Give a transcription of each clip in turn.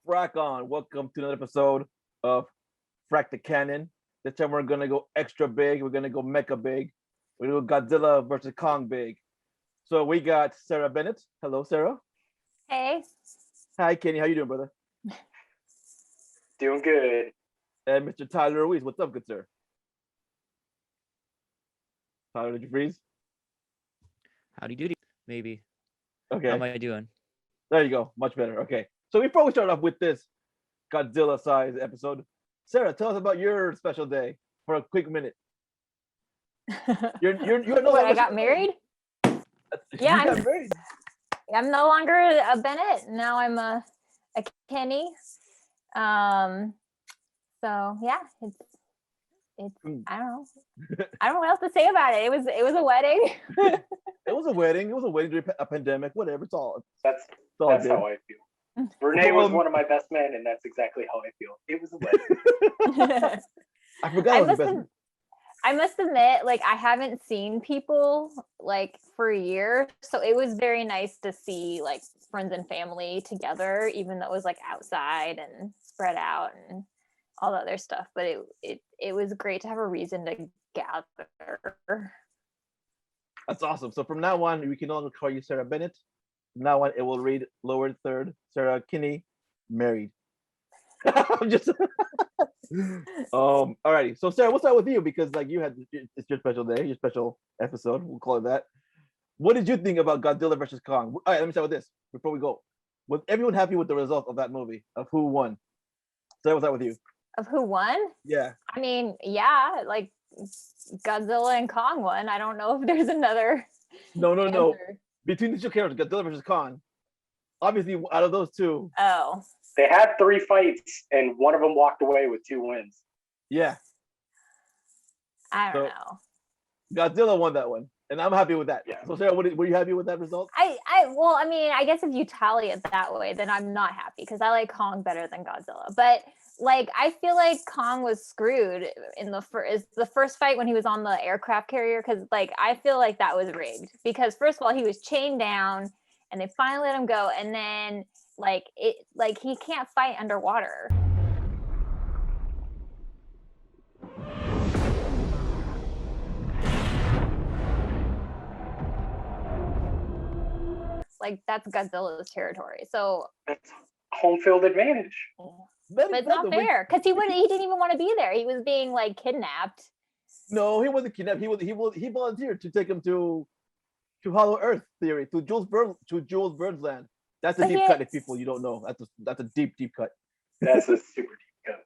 Frack on. Welcome to another episode of Frack The Canon. This time we're gonna go extra big. We're gonna go mecha big. We're gonna go Godzilla versus Kong big. So we got Sara Bennett. Hello, Sara. Hey. Hi, Kenny. How you doing, brother? Doing good. And Mr. Tyler Ruiz. What's up, good sir? Tyler, did you freeze? Howdy doody, maybe. Okay. How am I doing? There you go. Much better. Okay. So before we start off with this Godzilla size episode, Sara, tell us about your special day for a quick minute. You're no What, longer I got married? Yeah, you got married. I'm no longer a Bennett. Now I'm a Kenny. So yeah, it's I don't know. I don't know what else to say about it. It was a wedding. It was a wedding. It was a wedding during a pandemic. Whatever. It's all. That's how I feel. René was one of my best men, and that's exactly how I feel. It was a wedding. I forgot. I must admit, like, I haven't seen people like for a year, so it was very nice to see like friends and family together, even though it was like outside and spread out and all the other stuff. But it was great to have a reason to gather. That's awesome. So from now on, we can no longer call you Sara Bennett. From now on, it will read lower third Sara Kinney, married. I'm just. Alrighty. So Sara, we'll start with you because like you had it's your special day, your special episode. We'll call it that. What did you think about Godzilla versus Kong? All right, let me start with this before we go. Was everyone happy with the result of that movie? Of who won? Sara, we'll start with you. Of who won? Yeah. I mean, yeah, like Godzilla and Kong won. I don't know if there's another. No. Between the two characters, Godzilla versus Kong. Obviously, out of those two. Oh. They had 3 fights, and one of them walked away with 2 wins. Yeah. I don't know. Godzilla won that one, and I'm happy with that. Yeah. So Sara, were you happy with that result? Well, I mean, I guess if you tally it that way, then I'm not happy because I like Kong better than Godzilla. But like, I feel like Kong was screwed in the first fight when he was on the aircraft carrier, because like I feel like that was rigged because first of all he was chained down and they finally let him go, and then like he can't fight underwater. Like that's Godzilla's territory. So that's home field advantage. But it's not fair because he didn't even want to be there. He was being like kidnapped. No, he wasn't kidnapped. He volunteered to take him to Hollow Earth theory, to Jules Verne's land. That's a deep cut. If people you don't know, that's a deep cut. That's a super deep cut.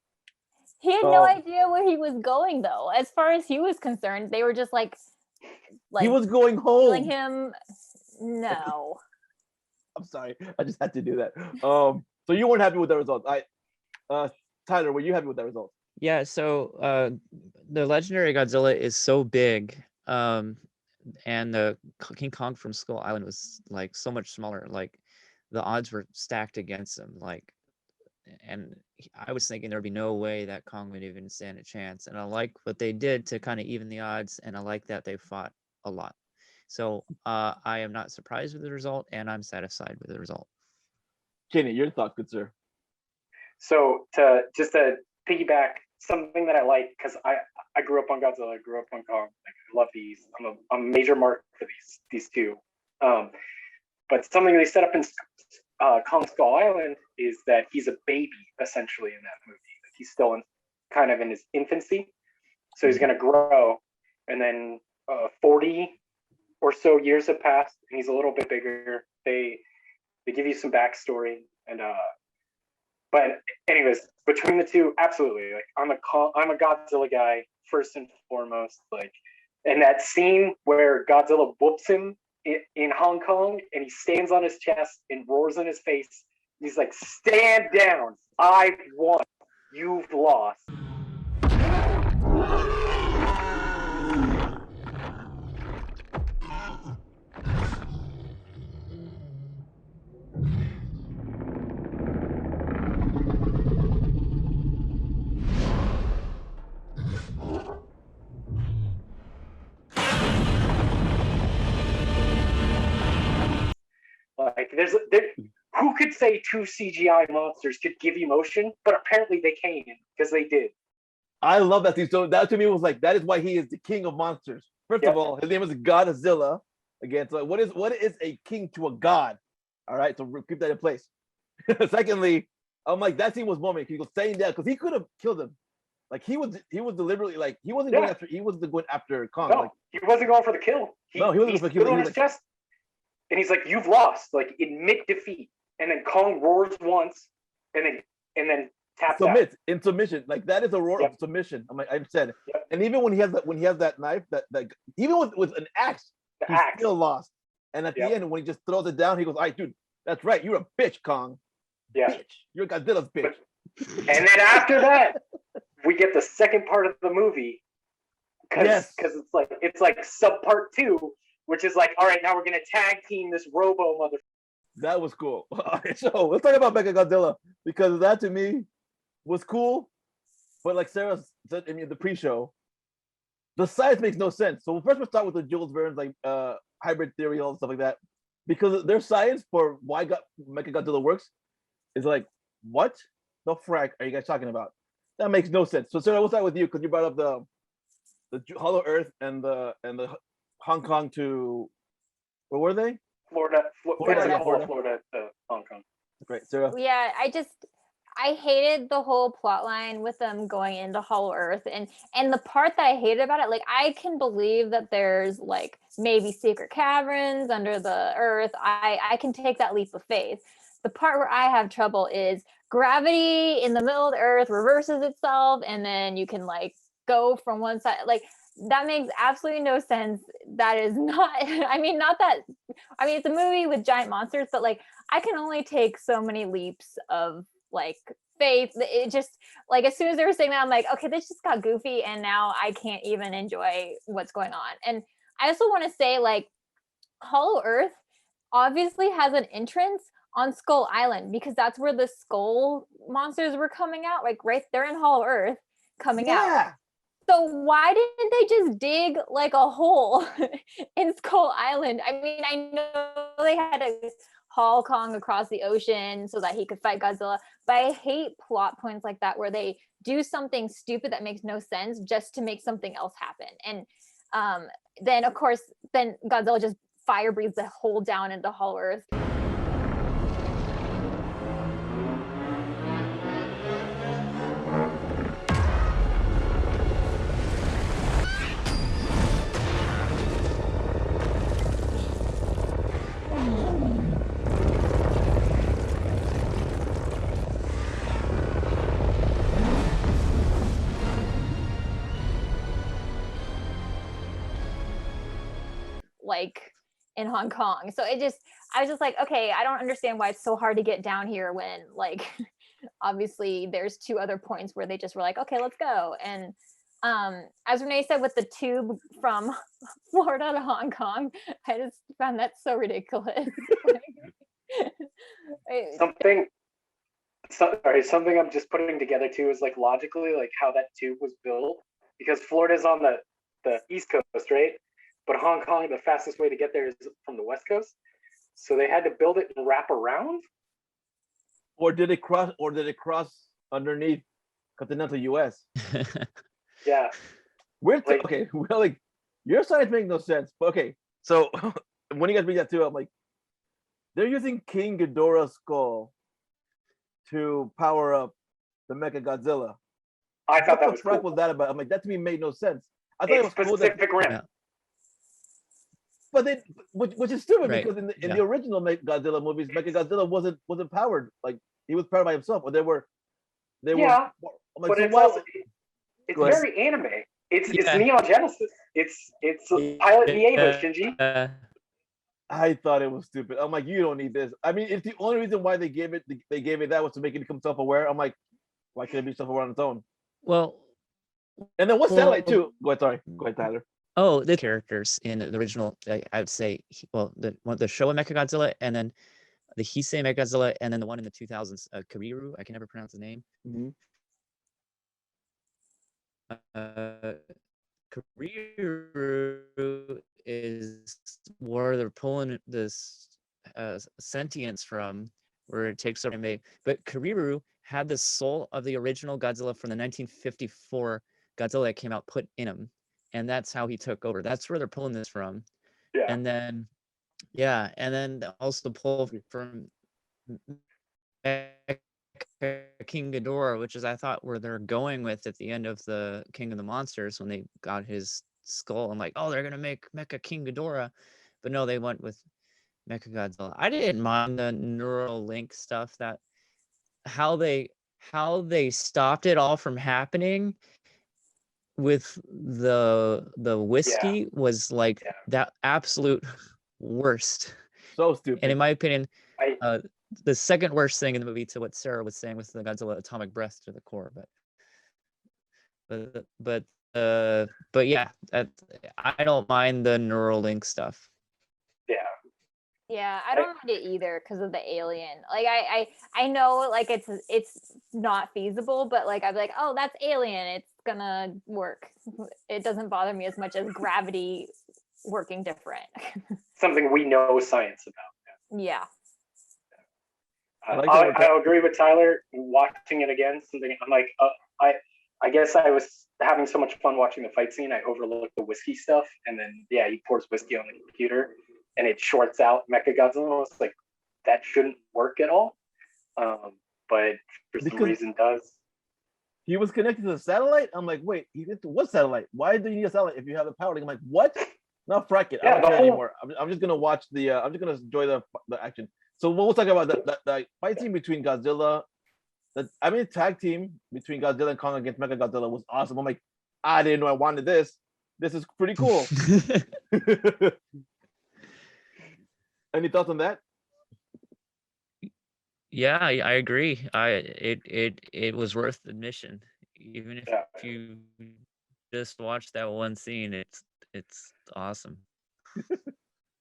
He had no idea where he was going though. As far as he was concerned, they were just like he was going home. Him. No. I'm sorry. I just had to do that. So you weren't happy with the result. Tyler, were you happy with that result? Yeah, so the legendary Godzilla is so big, and the King Kong from Skull Island was like so much smaller. Like the odds were stacked against him. Like, and I was thinking there'd be no way that Kong would even stand a chance. And I like what they did to kind of even the odds, and I like that they fought a lot. So I am not surprised with the result, and I'm satisfied with the result. Kenny, your thought, good sir. So to piggyback, something that I like, because I grew up on Godzilla, I grew up on Kong. Like, I love these. I'm a major mark for these two. But something they set up in Kong Skull Island is that he's a baby essentially in that movie. He's still kind of in his infancy, so he's going to grow, and then 40 or so years have passed, and he's a little bit bigger. They give you some backstory, and but anyways, between the two, absolutely. Like I'm a Godzilla guy first and foremost. Like, and that scene where Godzilla whoops him in Hong Kong, and he stands on his chest and roars in his face. He's like, "Stand down! I've won. You've lost." Like who could say 2 CGI monsters could give emotion? But apparently they can, because they did. I love that scene. So that to me was like, that is why he is the king of monsters. First of all, his name is Godzilla. Again, so what is a king to a god? All right, so keep that in place. Secondly, I'm like, that scene was moment. He was saying that because he could have killed him. Like he was deliberately like he wasn't going after going after Kong. No, like he wasn't going for the kill. No, he wasn't He's for the kill. stood on his chest, and he's like, "You've lost." Like admit defeat, and then Kong roars once, and then taps out. In submission. Like that is a roar of submission. I'm like, I've said. And even when he has that knife, that even with an axe, he still lost. And at the end, when he just throws it down, he goes, "All right, dude, that's right. You're a bitch, Kong. Yeah, bitch. You're Godzilla's bitch." And then after that, we get the second part of the movie. Because it's like sub part 2, which is like, all right, now we're gonna tag team this Robo mother. That was cool. All right, so let's talk about Mechagodzilla, because that to me was cool. But like Sarah said in the pre-show, the science makes no sense. So first we'll start with the Jules Verne's like hybrid theory, all stuff like that, because their science for why Mechagodzilla works is like, what the frack are you guys talking about? That makes no sense. So Sarah, we'll start with you because you brought up the Hollow Earth and the Hong Kong to, where were they? Florida Florida to Hong Kong. Great, Sarah. Yeah, I hated the whole plot line with them going into Hollow Earth, and the part that I hated about it, like I can believe that there's like maybe secret caverns under the earth. I can take that leap of faith. The part where I have trouble is gravity in the middle of the earth reverses itself, and then you can like go from one side. Like that makes absolutely no sense. That is not, it's a movie with giant monsters, but like I can only take so many leaps of like faith. It just like as soon as they were saying that, I'm like, okay, this just got goofy, and now I can't even enjoy what's going on. And I also want to say, like, Hollow Earth obviously has an entrance on Skull Island, because that's where the skull monsters were coming out. Like right there in Hollow Earth coming out. So why didn't they just dig like a hole in Skull Island? I mean, I know they had to haul Kong across the ocean so that he could fight Godzilla, but I hate plot points like that where they do something stupid that makes no sense just to make something else happen. And then of course, then Godzilla just fire breathes the hole down into Hollow Earth. Like in Hong Kong. So I was just like, okay, I don't understand why it's so hard to get down here when like obviously there's 2 other points where they just were like, okay, let's go. And as Renee said, with the tube from Florida to Hong Kong, I just found that so ridiculous. Something I'm just putting together too is like logically like how that tube was built, because Florida's on the East Coast, right? But Hong Kong, the fastest way to get there is from the West Coast. So they had to build it and wrap around. Or did it cross underneath continental US? Yeah. We're like your side makes no sense. But okay, so when you guys read that too, I'm like, they're using King Ghidorah's skull to power up the Mechagodzilla. I thought that was cool. What was that about? I'm like, that to me made no sense. I thought it was cool that, rim. But then, which is stupid, because in the original Godzilla movies, Mechagodzilla wasn't powered. Like he was powered by himself, or they were. Like, but so it's also, it's very anime. It's Neon Genesis. It's Pilot VA, Shinji. I thought it was stupid. I'm like, you don't need this. I mean, it's the only reason why they gave it that was to make it become self-aware. I'm like, why can't it be self-aware on its own? Well, and then what's Satellite too? Go ahead, Tyler. Oh, the characters in the original, I would say, the show of Mechagodzilla, and then the Heisei Mechagodzilla, and then the one in the 2000s, Kariru. I can never pronounce his name. Mm-hmm. Kariru is where they're pulling this sentience from, where it takes over May. But Kariru had the soul of the original Godzilla from the 1954 Godzilla that came out put in him, and that's how he took over. That's where they're pulling this from. Yeah. And then and then also the pull from King Ghidorah, which is I thought where they're going with at the end of the King of the Monsters when they got his skull. I'm like, oh, they're gonna make Mecha King Ghidorah, but no, they went with Mecha Godzilla. I didn't mind the neural link stuff, that how they stopped it all from happening with the whiskey was like that absolute worst. So stupid. And in my opinion, I the second worst thing in the movie, to what Sarah was saying, was the Godzilla atomic breath to the core. But yeah, I don't mind the neural link stuff. yeah. Yeah, I don't mind it either because of the alien. Like I know like it's not feasible, but like I'd be like, oh, that's alien. It's gonna work. It doesn't bother me as much as gravity working different. Something we know science about. Yeah. I agree with Tyler. Watching it again, something I'm like, I guess I was having so much fun watching the fight scene, I overlooked the whiskey stuff, and then he pours whiskey on the computer, and it shorts out Mechagodzilla. I was like, that shouldn't work at all, but for some reason does. He was connected to the satellite. I'm like, wait, he did what satellite? Why do you need a satellite if you have the power? I'm like, what? Not frack it. I don't care anymore. I'm just gonna watch the. I'm just gonna enjoy the action. So we'll talk about the fight scene between Godzilla. Tag team between Godzilla and Kong against Mechagodzilla was awesome. I'm like, I didn't know I wanted this. This is pretty cool. Any thoughts on that? Yeah, I agree. It was worth the admission, even if you just watch that one scene. It's awesome.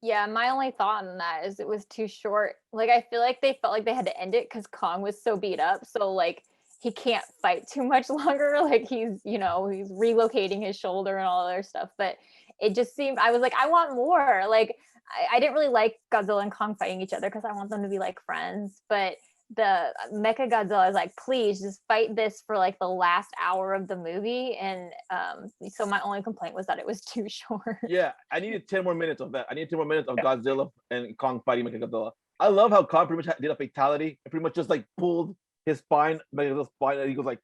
Yeah, my only thought on that is it was too short. Like I feel like they felt like they had to end it because Kong was so beat up. So like he can't fight too much longer. Like he's relocating his shoulder and all other stuff. But it just seemed, I was like, I want more. Like I didn't really like Godzilla and Kong fighting each other because I want them to be like friends. But the Mecha Godzilla is like, please just fight this for like the last hour of the movie. And so my only complaint was that it was too short. Yeah, I needed 10 more minutes of that. I needed 10 more minutes of Godzilla and Kong fighting Mecha Godzilla. I love how Kong pretty much did a fatality and pretty much just like pulled his spine, Mechagodzilla's spine, and he goes like,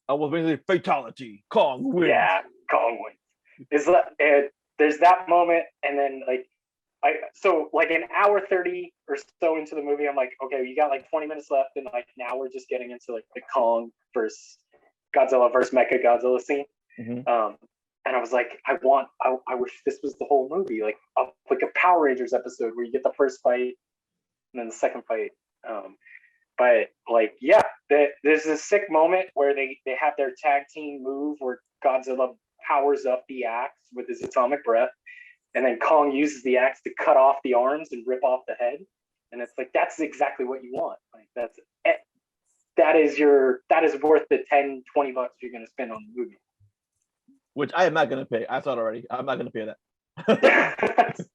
I was basically fatality. Kong wins. Yeah, Kong wins. There's that moment, and then like an hour 30 or so into the movie, I'm like, okay, you got like 20 minutes left, and like now we're just getting into like the Kong versus Godzilla versus Mecha Godzilla scene. Mm-hmm. And I was like, I wish this was the whole movie, like a Power Rangers episode where you get the first fight and then the second fight. But like, there's this sick moment where they have their tag team move where Godzilla powers up the axe with his atomic breath. And then Kong uses the axe to cut off the arms and rip off the head. And it's like, that's exactly what you want. Like that is worth the $10-20 you're going to spend on the movie. Which I am not going to pay. I saw it already. I'm not going to pay that.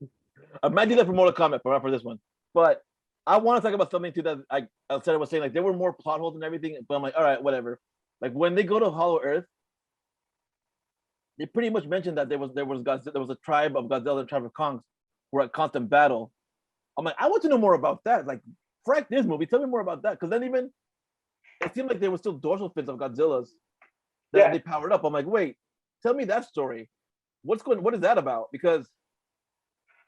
I might do that for Mortal Kombat, but not for this one. But I want to talk about something too that Sara was saying, like there were more plot holes and everything, but I'm like, all right, whatever. Like when they go to Hollow Earth, they pretty much mentioned that there was a tribe of Godzilla and a tribe of Kongs who were at constant battle. I'm like, I want to know more about that. Like, frack this movie. Tell me more about that. Because then even it seemed like there were still dorsal fins of Godzilla's that they powered up. I'm like, wait, tell me that story. What is that about? Because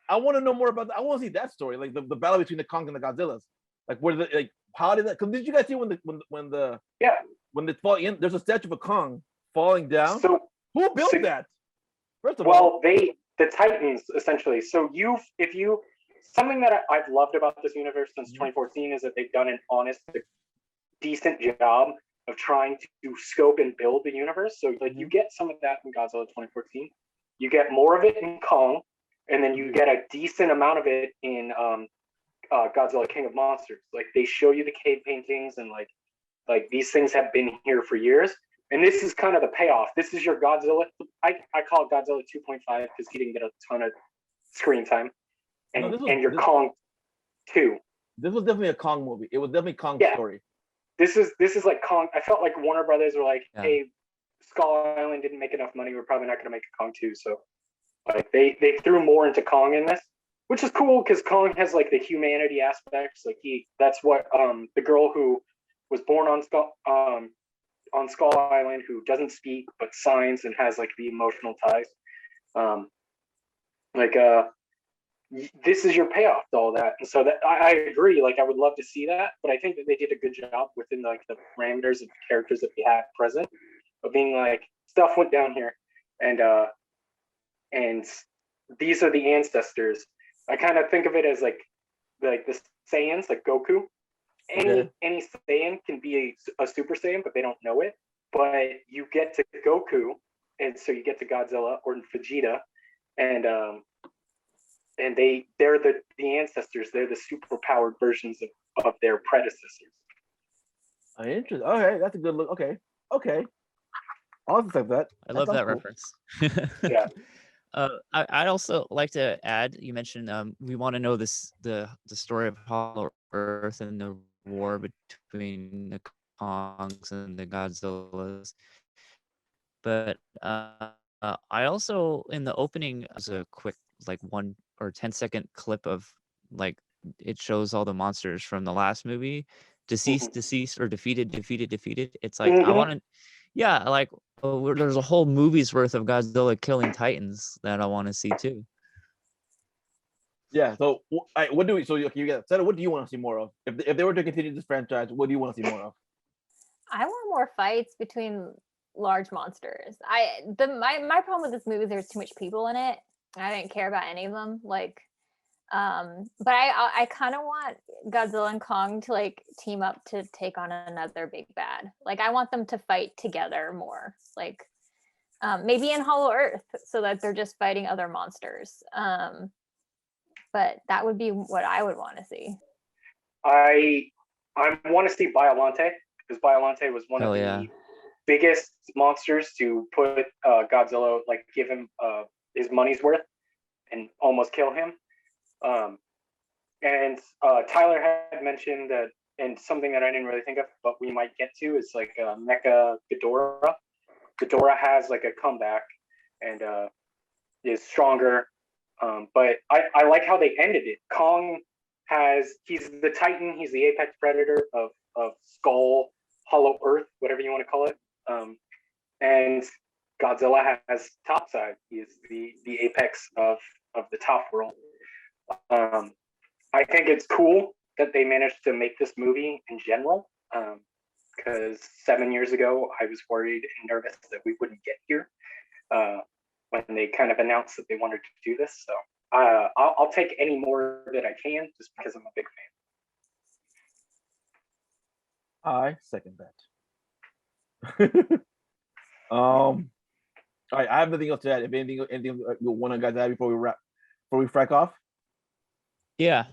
I want to know more about that. I want to see that story, like the battle between the Kongs and the Godzillas. Like how did that? Because did you guys see when they fall in? There's a statue of a Kong falling down. So who built that? First of all, the Titans essentially. So something that I've loved about this universe since 2014 is that they've done an honest, decent job of trying to scope and build the universe. So like you get some of that in Godzilla 2014, you get more of it in Kong, and then you get a decent amount of it in Godzilla King of Monsters. Like they show you the cave paintings and like these things have been here for years. And this is kind of the payoff. This is your Godzilla. I call it Godzilla 2.5 because he didn't get a ton of screen time. And your Kong 2. This was definitely a Kong movie. It was definitely Kong's Yeah. story. This is like Kong. I felt like Warner Brothers were like, Yeah. hey, Skull Island didn't make enough money. We're probably not going to make a Kong 2. So like they threw more into Kong in this, which is cool because Kong has like the humanity aspects. Like that's what the girl who was born on Skull Island, who doesn't speak but signs and has like the emotional ties. Like this is your payoff to all that. And so that I agree, like I would love to see that, but I think that they did a good job within like the parameters of the characters that we had present, of being like, stuff went down here, and these are the ancestors. I kind of think of it as like the Saiyans, like Goku. Any Saiyan can be a Super Saiyan, but they don't know it. But you get to Goku, and so you get to Godzilla or Vegeta, and they're the ancestors. They're the super powered versions of their predecessors. Interesting. Okay, that's a good look. Okay. I'll accept that. I love that cool. reference. Yeah. I'd also like to add, you mentioned we want to know the story of Hollow Earth and the war between the Kongs and the Godzillas. But I also, in the opening, as a quick like 1 or 10-second clip of like, it shows all the monsters from the last movie, deceased or defeated. It's like, I want to, yeah, like there's a whole movie's worth of Godzilla killing Titans that I want to see too. Yeah. So what do we? So you get Sara, what do you want to see more of? If they were to continue this franchise, what do you want to see more of? I want more fights between large monsters. My problem with this movie is there's too much people in it. I didn't care about any of them. Like, but I kind of want Godzilla and Kong to like team up to take on another big bad. Like, I want them to fight together more. Like, maybe in Hollow Earth, so that they're just fighting other monsters. But that would be what I would want to see. I want to see Biollante, because Biollante was one of the biggest monsters to put Godzilla, like give him his money's worth and almost kill him. And Tyler had mentioned that, and something that I didn't really think of, but we might get to, is like Mecha Ghidorah. Ghidorah has like a comeback and is stronger. But I like how they ended it. Kong he's the Titan, he's the apex predator of Skull, Hollow Earth, whatever you want to call it. And Godzilla has topside. He is the apex of the top world. I think it's cool that they managed to make this movie in general, because 7 years ago I was worried and nervous that we wouldn't get here when they kind of announced that they wanted to do this. So I'll take any more that I can, just because I'm a big fan. I second that. All right, I have nothing else to add. If anything you want to guys add before we frack off? Yeah.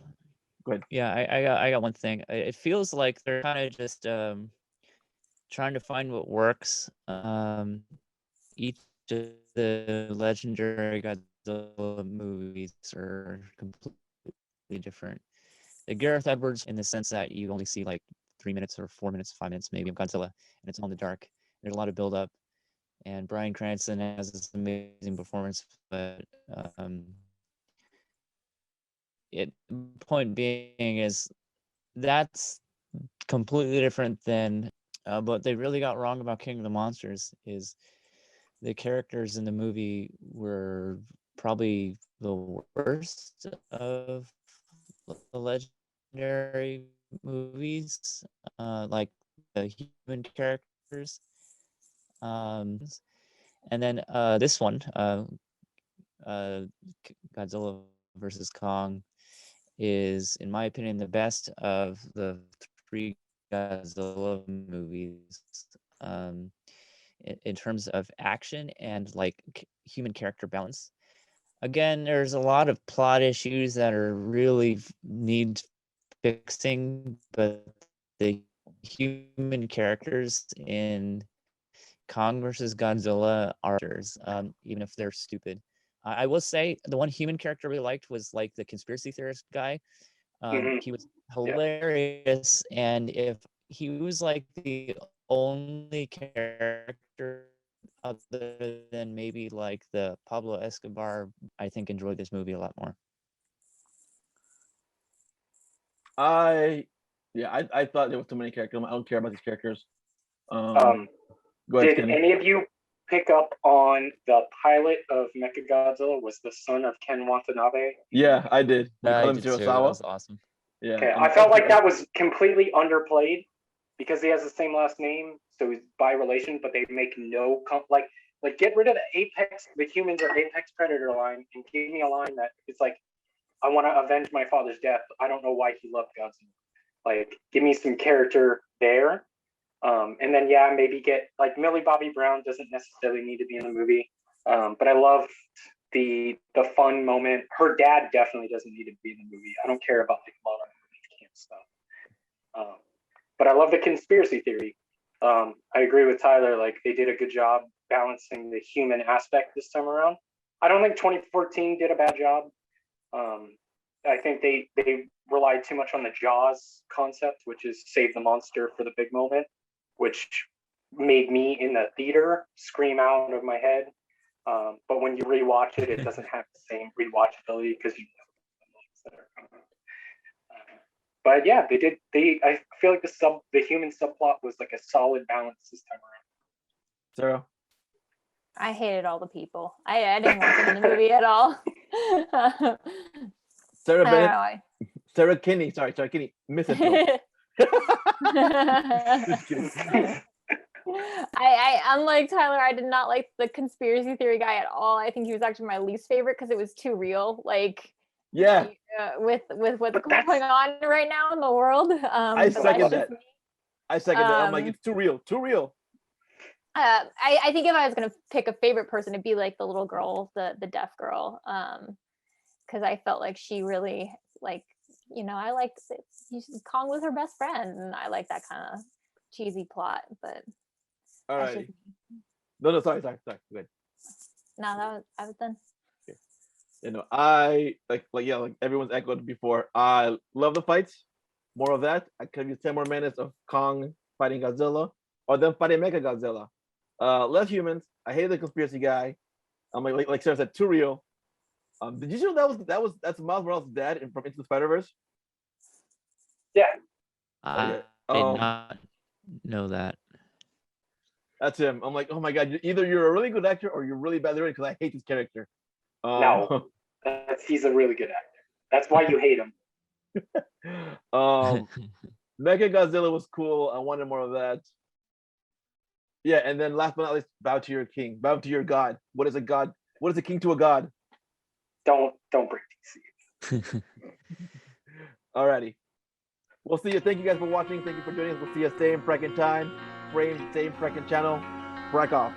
Go ahead. Yeah, I got one thing. It feels like they're kind of just trying to find what works. Each of the legendary Godzilla movies are completely different. The Gareth Edwards, in the sense that you only see like 3 minutes or 4 minutes, 5 minutes maybe of Godzilla, and it's all in the dark. There's a lot of build up, and Bryan Cranston has this amazing performance, but point being is that's completely different than what they really got wrong about King of the Monsters is the characters in the movie were probably the worst of the legendary movies, like the human characters. And then this one, Godzilla versus Kong, is, in my opinion, the best of the 3 Godzilla movies, in terms of action and like human character balance. Again, there's a lot of plot issues that are really need fixing, but the human characters in Kong versus Godzilla are, even if they're stupid. I will say the one human character I really liked was like the conspiracy theorist guy. Mhm. He was hilarious, and if he was like the only character other than maybe like the Pablo Escobar, I think enjoyed this movie a lot more. I thought there was too many characters. I don't care about these characters. Um, Go ahead, did Kenny. any of you pick up on the pilot of Mechagodzilla was the son of Ken Watanabe? Yeah, I did. We I call him did too. That Kurosawa. was awesome. Yeah. Okay, and I felt like that was completely underplayed because he has the same last name, so he's by relation, but they make no like get rid of the apex, the humans are apex predator line, and give me a line that it's like, I want to avenge my father's death. I don't know why he loved Godzilla. Like, give me some character there. And then yeah, maybe get like Millie Bobby Brown doesn't necessarily need to be in the movie, but I love the fun moment. Her dad definitely doesn't need to be in the movie. I don't care about like modern camp stuff, but I love the conspiracy theory. I agree with Tyler. Like they did a good job balancing the human aspect this time around. I don't think 2014 did a bad job. I think they relied too much on the Jaws concept, which is save the monster for the big moment, which made me in the theater scream out of my head. But when you rewatch it, it doesn't have the same rewatchability because you know the moments that are coming. But yeah, they did. I feel like the human subplot was like a solid balance this time around. Sarah. I hated all the people. I didn't want them in the movie at all. Sarah I Bennett. don't know. Sarah Kinney. Sorry, Kinney. Misanthrope. Just kidding. I unlike Tyler, I did not like the conspiracy theory guy at all. I think he was actually my least favorite because it was too real. Like Yeah. with what's going on right now in the world. I but second that's that. just me. I second that. I'm like, it's too real. Too real. I think if I was gonna pick a favorite person, it'd be like the little girl, the deaf girl, because I felt like she really like, I liked Kong was her best friend, and I like that kind of cheesy plot. But All that's right. just me. No, sorry. Go ahead. No, I was done. I like everyone's echoed before. I love the fights. More of that. I could use 10 more minutes of Kong fighting Godzilla or them fighting Mechagodzilla. Less humans. I hate the conspiracy guy. I'm like Sarah said, too real. Did you know that's Miles Morales' dad from Into the Spider-Verse? Yeah. I Okay. did not know that. That's him. I'm like, oh my god, either you're a really good actor or you're really bad at it because I hate this character. No, he's a really good actor. That's why you hate him. Mechagodzilla was cool. I wanted more of that. Yeah, and then last but not least, bow to your king, bow to your god. What is a god? What is a king to a god? Don't break DC. Alrighty. We'll see you. Thank you guys for watching. Thank you for joining us. We'll see you same freaking time, same freaking channel. Frack off.